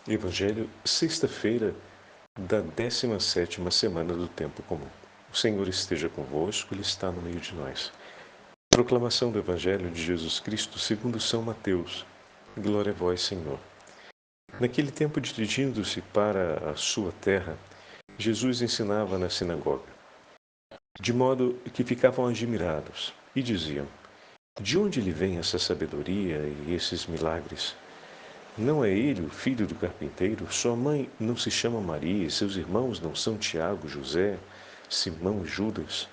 Evangelho, sexta-feira da 17ª semana do Tempo Comum. O Senhor esteja convosco, Ele está no meio de nós. Proclamação do Evangelho de Jesus Cristo segundo São Mateus. Glória a vós, Senhor. Naquele tempo, dirigindo-se para a sua terra, Jesus ensinava na sinagoga, de modo que ficavam admirados e diziam: de onde lhe vem essa sabedoria e esses milagres? Não é ele o filho do carpinteiro? Sua mãe não se chama Maria e seus irmãos não são Tiago, José, Simão e Judas?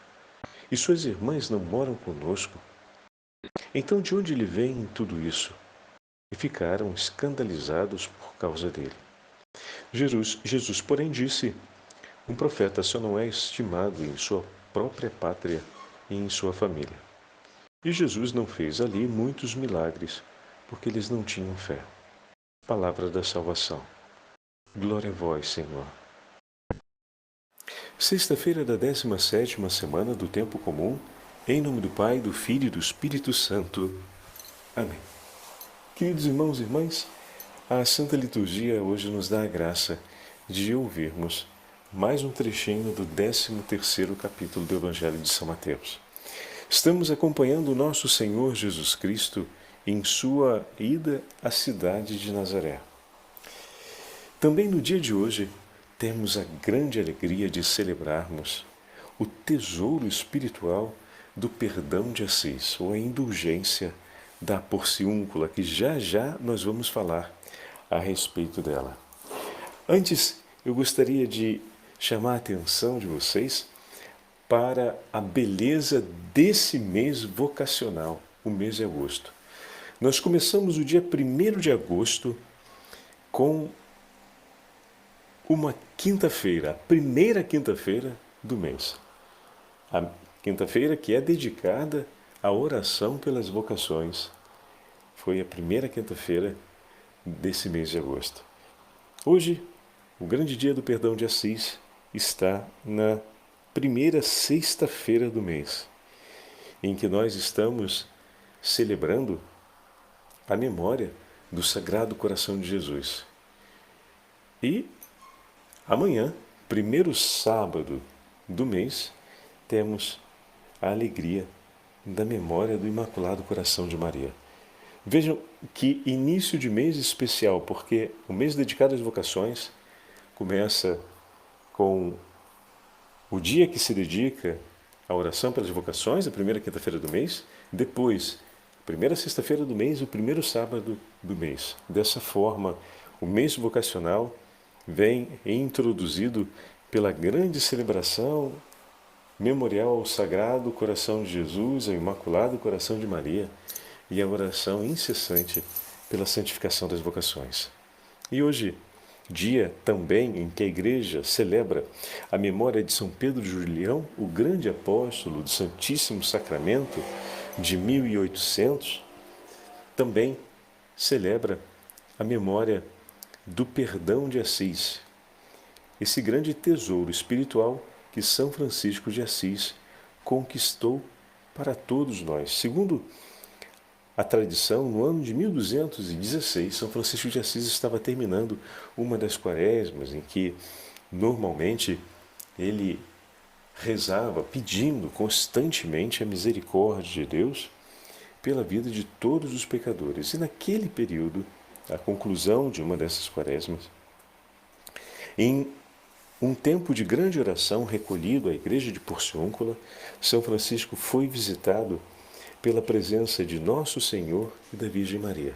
E suas irmãs não moram conosco? Então de onde lhe vem tudo isso? E ficaram escandalizados por causa dele. Jesus, porém, disse: um profeta só não é estimado em sua própria pátria e em sua família. E Jesus não fez ali muitos milagres, porque eles não tinham fé. Palavra da salvação. Glória a vós, Senhor. Sexta-feira da 17ª semana do Tempo Comum, em nome do Pai, do Filho e do Espírito Santo. Amém. Queridos irmãos e irmãs, a Santa Liturgia hoje nos dá a graça de ouvirmos mais um trechinho do 13º capítulo do Evangelho de São Mateus. Estamos acompanhando o nosso Senhor Jesus Cristo em sua ida à cidade de Nazaré. Também no dia de hoje, temos a grande alegria de celebrarmos o tesouro espiritual do perdão de Assis, ou a indulgência da Porciúncula, que já já nós vamos falar a respeito dela. Antes, eu gostaria de chamar a atenção de vocês para a beleza desse mês vocacional, o mês de agosto. Nós começamos o dia 1º de agosto com uma quinta-feira, a primeira quinta-feira do mês. A quinta-feira que é dedicada à oração pelas vocações. Foi a primeira quinta-feira desse mês de agosto. Hoje, o grande dia do perdão de Assis está na primeira sexta-feira do mês, em que nós estamos celebrando a memória do Sagrado Coração de Jesus. E amanhã, primeiro sábado do mês, temos a alegria da memória do Imaculado Coração de Maria. Vejam que início de mês especial, porque o mês dedicado às vocações começa com o dia que se dedica à oração pelas vocações, a primeira quinta-feira do mês, depois, primeira sexta-feira do mês, o primeiro sábado do mês. Dessa forma, o mês vocacional vem introduzido pela grande celebração memorial ao Sagrado Coração de Jesus, ao Imaculado Coração de Maria e a oração incessante pela santificação das vocações. E hoje, dia também em que a Igreja celebra a memória de São Pedro Julião, o grande apóstolo do Santíssimo Sacramento de 1800, também celebra a memória do perdão de Assis, esse grande tesouro espiritual que São Francisco de Assis conquistou para todos nós. Segundo a tradição, no ano de 1216, São Francisco de Assis estava terminando uma das quaresmas em que, normalmente, ele rezava pedindo constantemente a misericórdia de Deus pela vida de todos os pecadores. E naquele período, a conclusão de uma dessas quaresmas, em um tempo de grande oração recolhido à igreja de Porciúncula, São Francisco foi visitado pela presença de Nosso Senhor e da Virgem Maria.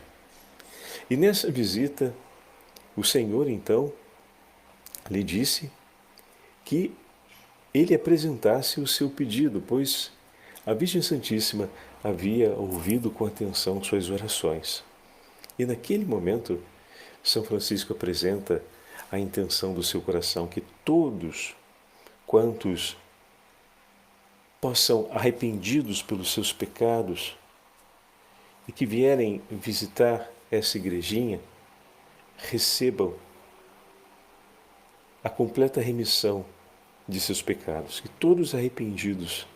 E nessa visita, o Senhor, então, lhe disse que ele apresentasse o seu pedido, pois a Virgem Santíssima havia ouvido com atenção suas orações. E naquele momento, São Francisco apresenta a intenção do seu coração que todos quantos possam, arrependidos pelos seus pecados e que vierem visitar essa igrejinha, recebam a completa remissão de seus pecados. Que todos arrependidos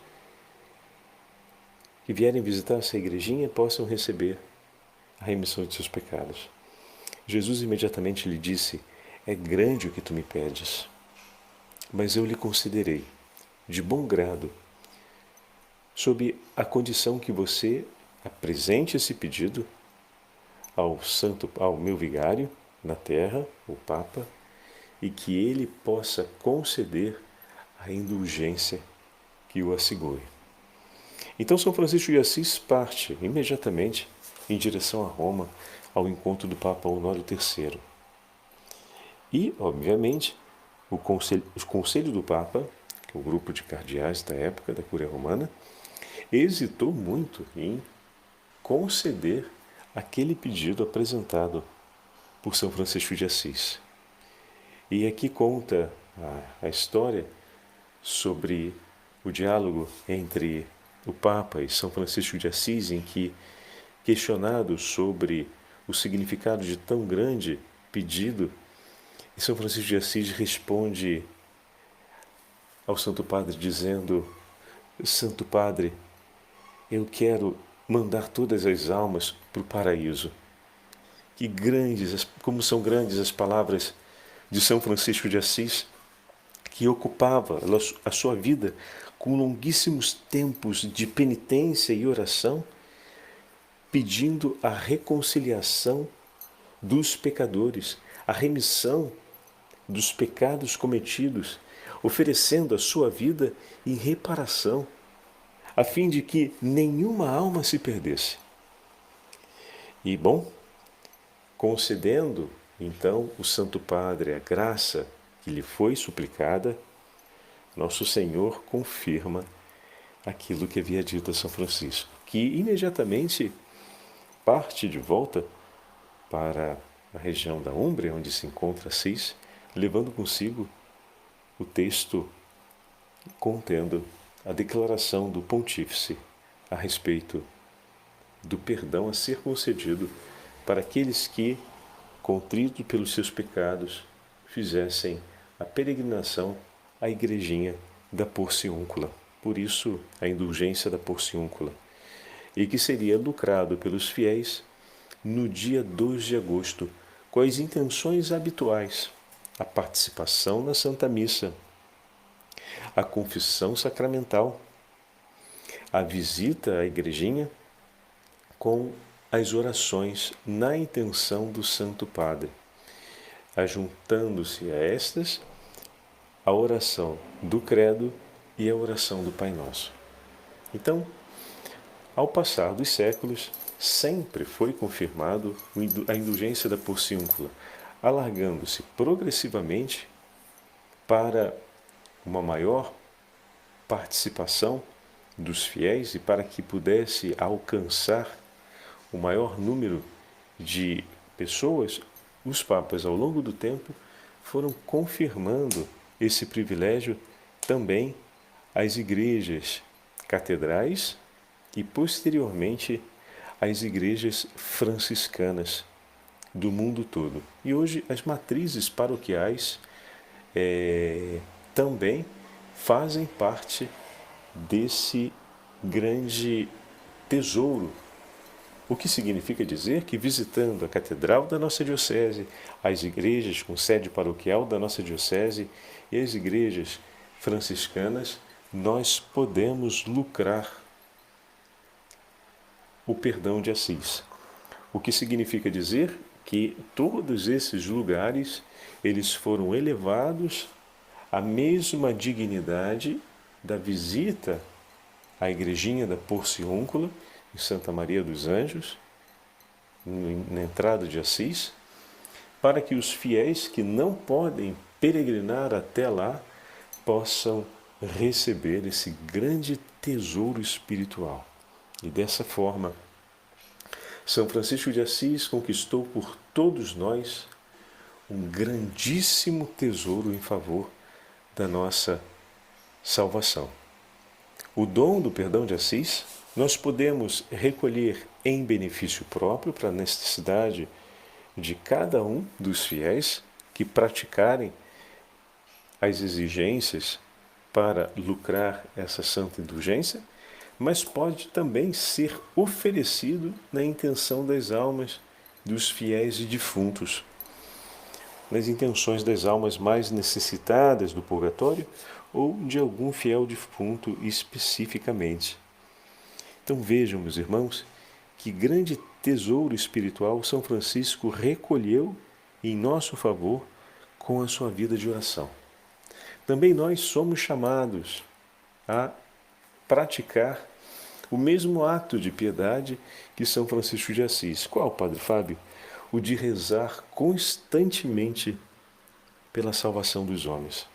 que vierem visitar essa igrejinha possam receber a remissão de seus pecados. Jesus imediatamente lhe disse: é grande o que tu me pedes, mas eu lhe concederei, de bom grado, sob a condição que você apresente esse pedido ao meu vigário na terra, o Papa, e que ele possa conceder a indulgência que o assegure. Então São Francisco de Assis parte imediatamente em direção a Roma, ao encontro do Papa Honório III. E, obviamente, o conselho do Papa, que é o grupo de cardeais da época da Cúria Romana, hesitou muito em conceder aquele pedido apresentado por São Francisco de Assis. E aqui conta a história sobre o diálogo entre o Papa e São Francisco de Assis, em que, questionado sobre o significado de tão grande pedido, São Francisco de Assis responde ao Santo Padre dizendo: Santo Padre, eu quero mandar todas as almas para o paraíso. Que grandes, como são grandes as palavras de São Francisco de Assis, que ocupava a sua vida com longuíssimos tempos de penitência e oração, pedindo a reconciliação dos pecadores, a remissão dos pecados cometidos, oferecendo a sua vida em reparação, a fim de que nenhuma alma se perdesse. E, bom, concedendo, então, o Santo Padre a graça que lhe foi suplicada, Nosso Senhor confirma aquilo que havia dito a São Francisco, que imediatamente parte de volta para a região da Úmbria, onde se encontra Assis, levando consigo o texto contendo a declaração do Pontífice a respeito do perdão a ser concedido para aqueles que, contritos pelos seus pecados, fizessem a peregrinação à igrejinha da Porciúncula. Por isso, a indulgência da Porciúncula. E que seria lucrado pelos fiéis no dia 2 de agosto, com as intenções habituais: a participação na Santa Missa, a confissão sacramental, a visita à igrejinha, com as orações na intenção do Santo Padre, ajuntando-se a estas a oração do Credo e a oração do Pai Nosso. Então, ao passar dos séculos, sempre foi confirmado a indulgência da Porciúncula, alargando-se progressivamente para uma maior participação dos fiéis e para que pudesse alcançar o maior número de pessoas, os papas, ao longo do tempo, foram confirmando esse privilégio também às igrejas catedrais e, posteriormente, às igrejas franciscanas do mundo todo. E hoje as matrizes paroquiais também fazem parte desse grande tesouro. O que significa dizer que, visitando a catedral da nossa diocese, as igrejas com sede paroquial da nossa diocese e as igrejas franciscanas, nós podemos lucrar o perdão de Assis. O que significa dizer que todos esses lugares eles foram elevados à mesma dignidade da visita à igrejinha da Porciúncula, em Santa Maria dos Anjos, na entrada de Assis, para que os fiéis que não podem peregrinar até lá possam receber esse grande tesouro espiritual. E dessa forma, São Francisco de Assis conquistou por todos nós um grandíssimo tesouro em favor da nossa salvação. O dom do perdão de Assis nós podemos recolher em benefício próprio para a necessidade de cada um dos fiéis que praticarem as exigências para lucrar essa santa indulgência, mas pode também ser oferecido na intenção das almas dos fiéis e defuntos, nas intenções das almas mais necessitadas do purgatório ou de algum fiel defunto especificamente. Então vejam, meus irmãos, que grande tesouro espiritual São Francisco recolheu em nosso favor com a sua vida de oração. Também nós somos chamados a praticar o mesmo ato de piedade que São Francisco de Assis. Qual, Padre Fábio? O de rezar constantemente pela salvação dos homens.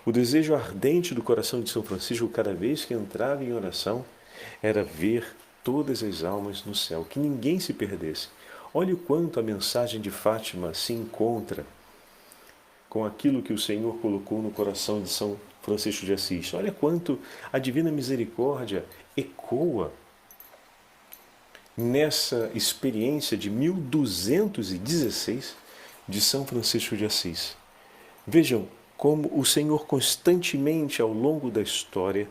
O desejo ardente do coração de São Francisco, cada vez que entrava em oração, era ver todas as almas no céu, que ninguém se perdesse. Olhe o quanto a mensagem de Fátima se encontra com aquilo que o Senhor colocou no coração de São Francisco de Assis. Olha quanto a Divina Misericórdia ecoa nessa experiência de 1216 de São Francisco de Assis. Vejam como o Senhor constantemente ao longo da história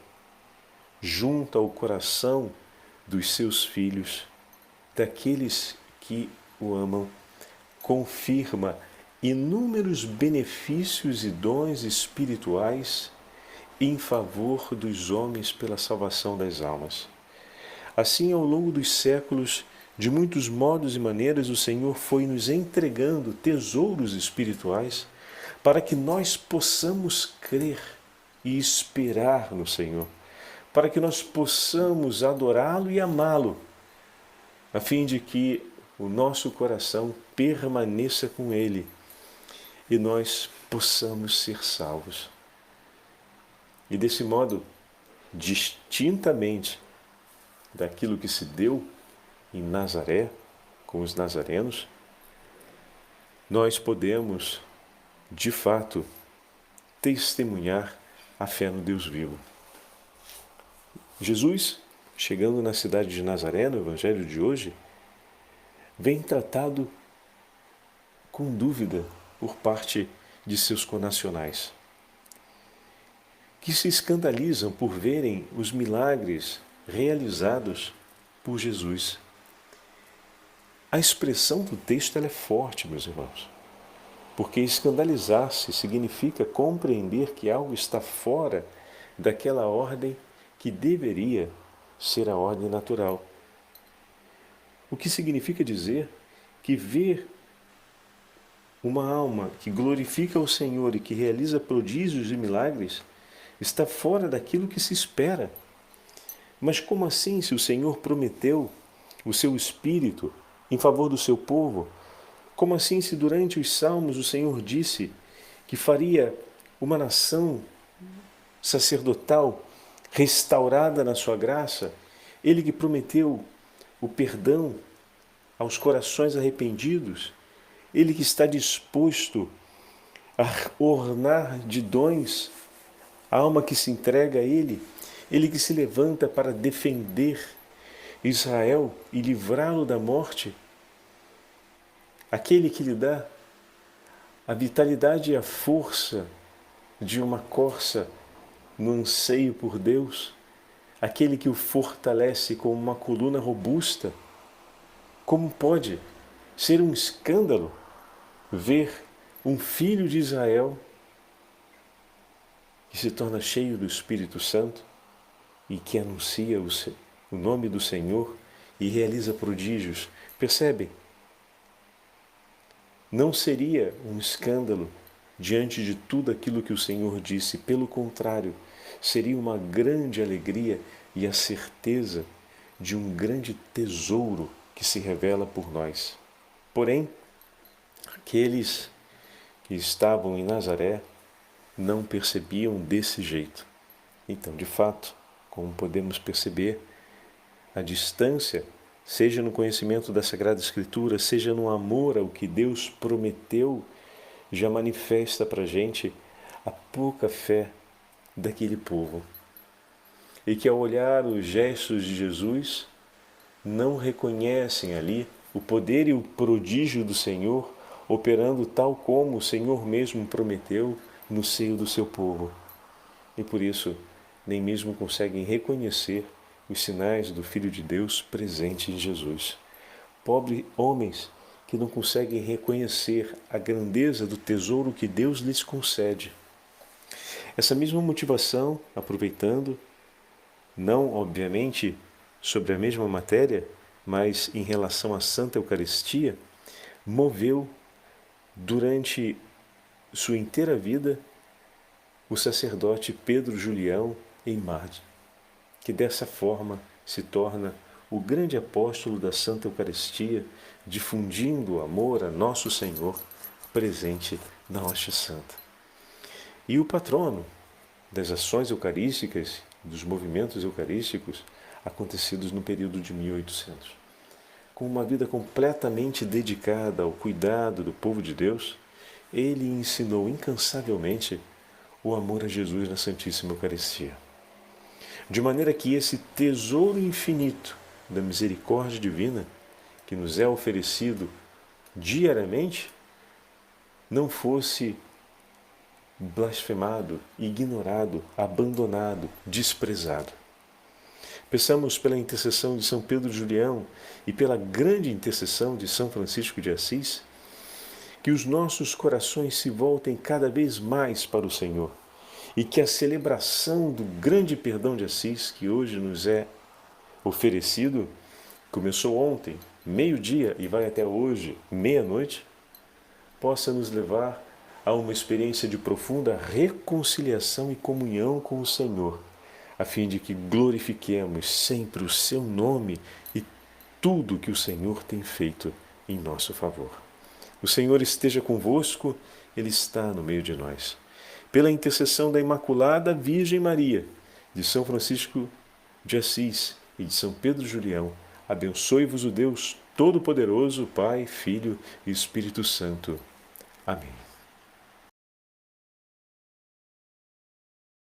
junta ao coração dos seus filhos, daqueles que o amam, confirma inúmeros benefícios e dons espirituais em favor dos homens pela salvação das almas. Assim, ao longo dos séculos, de muitos modos e maneiras, o Senhor foi nos entregando tesouros espirituais para que nós possamos crer e esperar no Senhor, para que nós possamos adorá-lo e amá-lo, a fim de que o nosso coração permaneça com Ele e nós possamos ser salvos. E desse modo, distintamente daquilo que se deu em Nazaré, com os nazarenos, nós podemos, de fato, testemunhar a fé no Deus vivo. Jesus, chegando na cidade de Nazaré, no Evangelho de hoje, vem tratado com dúvida por parte de seus connacionais, que se escandalizam por verem os milagres realizados por Jesus. A expressão do texto ela é forte, meus irmãos, porque escandalizar-se significa compreender que algo está fora daquela ordem que deveria ser a ordem natural. O que significa dizer que ver uma alma que glorifica o Senhor e que realiza prodígios e milagres está fora daquilo que se espera. Mas como assim, se o Senhor prometeu o seu Espírito em favor do seu povo? Como assim, se durante os Salmos o Senhor disse que faria uma nação sacerdotal restaurada na sua graça? Ele que prometeu o perdão aos corações arrependidos, Ele que está disposto a ornar de dons a alma que se entrega a Ele, Ele que se levanta para defender Israel e livrá-lo da morte, aquele que lhe dá a vitalidade e a força de uma corça no anseio por Deus, aquele que o fortalece como uma coluna robusta. Como pode ser um escândalo ver um filho de Israel que se torna cheio do Espírito Santo e que anuncia o nome do Senhor e realiza prodígios? Percebem? Não seria um escândalo diante de tudo aquilo que o Senhor disse. Pelo contrário, seria uma grande alegria e a certeza de um grande tesouro que se revela por nós. Porém, aqueles que estavam em Nazaré não percebiam desse jeito. Então, de fato, como podemos perceber, a distância, seja no conhecimento da Sagrada Escritura, seja no amor ao que Deus prometeu, já manifesta para a gente a pouca fé daquele povo. E que ao olhar os gestos de Jesus, não reconhecem ali o poder e o prodígio do Senhor, operando tal como o Senhor mesmo prometeu no seio do seu povo. E por isso, nem mesmo conseguem reconhecer os sinais do Filho de Deus presente em Jesus. Pobres homens que que não conseguem reconhecer a grandeza do tesouro que Deus lhes concede. Essa mesma motivação, aproveitando, não obviamente sobre a mesma matéria, mas em relação à Santa Eucaristia, moveu durante sua inteira vida o sacerdote Pedro Julião Eymard, que dessa forma se torna o grande apóstolo da Santa Eucaristia, difundindo o amor a Nosso Senhor presente na hóstia santa. E o patrono das ações eucarísticas, dos movimentos eucarísticos, acontecidos no período de 1800. Com uma vida completamente dedicada ao cuidado do povo de Deus, ele ensinou incansavelmente o amor a Jesus na Santíssima Eucaristia. De maneira que esse tesouro infinito da misericórdia divina, que nos é oferecido diariamente, não fosse blasfemado, ignorado, abandonado, desprezado. Peçamos pela intercessão de São Pedro Julião e pela grande intercessão de São Francisco de Assis, que os nossos corações se voltem cada vez mais para o Senhor e que a celebração do grande perdão de Assis, que hoje nos é oferecido, começou ontem, meio-dia e vai até hoje, meia-noite, possa nos levar a uma experiência de profunda reconciliação e comunhão com o Senhor, a fim de que glorifiquemos sempre o seu nome e tudo que o Senhor tem feito em nosso favor. O Senhor esteja convosco, Ele está no meio de nós. Pela intercessão da Imaculada Virgem Maria, de São Francisco de Assis e de São Pedro Julião, abençoe-vos o Deus Todo-Poderoso, Pai, Filho e Espírito Santo. Amém.